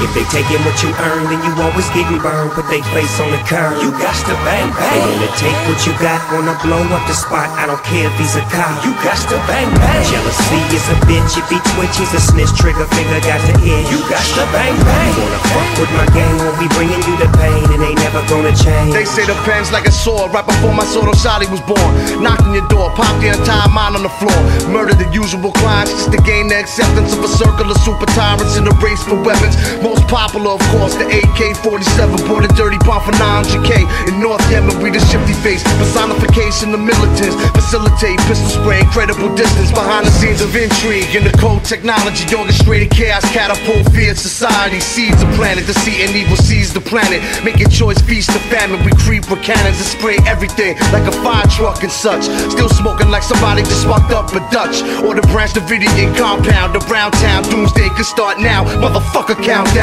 If they taking what you earn, then you always getting burned. Put they face on the curb. You got to bang bang. They wanna take what you got, wanna blow up the spot. I don't care if he's a cop. You got to bang bang. Jealousy is a bitch. If he twitch, he's a snitch. Trigger finger got the itch. You got to bang bang. You wanna fuck with my gang, won't be bringing you the pain, and ain't never gonna change. They say the pen's like a sword. Right before my sword, Shotty was born. Knocked on your door, popped the entire mind on the floor. Murdered the usual crimes just to gain the acceptance of a circle of super tyrants in a race for weapons. Most popular, of course, the AK-47. Bought a dirty bomb for 900K. In North Yemen, we the shifty face. Personification of militants. Facilitate pistol spray, incredible distance. Behind the scenes of intrigue in the cold technology. Orchestrated chaos, catapult feared society. Seeds the planet, deceit and evil seize the planet. Making choice, feast to famine. We creep with cannons and spray everything like a fire truck and such. Still smoking like somebody just sparked up a Dutch. Or the Branch Davidian compound around town. Doomsday could start now, motherfucker, countdown.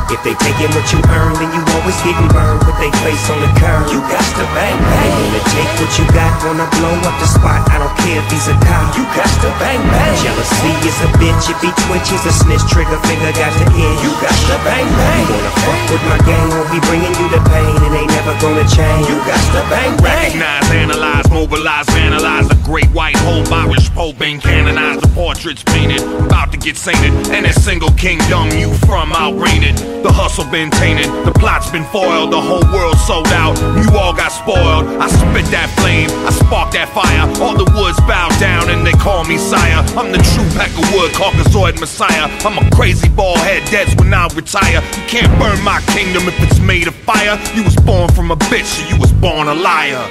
If they taking what you earn, then you always getting burned. Put they face on the curb. You got to bang bang. They wanna take what you got, wanna blow up the spot. I don't care if he's a cop. You got to bang bang. Jealousy is a bitch. If he twitch, he's a snitch. Trigger finger got the itch. You got to bang bang. You wanna fuck with my gang, won't be bringing you the pain, and ain't never gonna change. You got to bang bang. Recognize, analyze, mobilize, vandalize. The great white hope, Irish Pope being canonized. The portraits painted, about to get sainted. And a single kingdom you from outreigned. The hustle been tainted, the plot's been foiled. The whole world sold out, you all got spoiled. I spit that flame, I spark that fire. All the woods bow down and they call me sire. I'm the true pack of wood, Caucasoid Messiah. I'm a crazy bald head, that's when I retire. You can't burn my kingdom if it's made of fire. You was born from a bitch, so you was born a liar.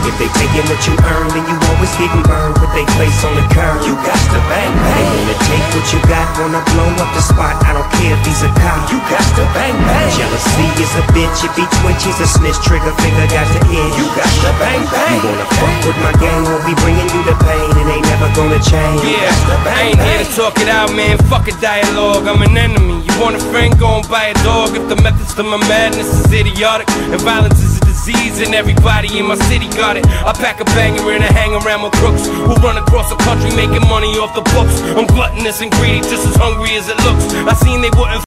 If they taking what you earn, then you always getting burned. Put they face on the curb. You got to bang bang. They wanna take what you got, wanna blow up the spot. I don't care if he's a cop. You got to bang bang. Jealousy is a bitch. If he twitch, he's a snitch. Trigger finger got the itch. You got to bang bang. You wanna fuck with my gang, won't be bringing you the pain, and ain't never gonna change. Yeah, I ain't here to talk it out, man. Fuck a dialogue. I'm an enemy. You want a friend? Go and buy a dog. If the methods to my madness is idiotic and violence is a disease, and everybody in my city got it. I pack a banger and I hang around with crooks who run across the country making money off the books. I'm gluttonous and greedy, just as hungry as it looks. I seen they wouldn't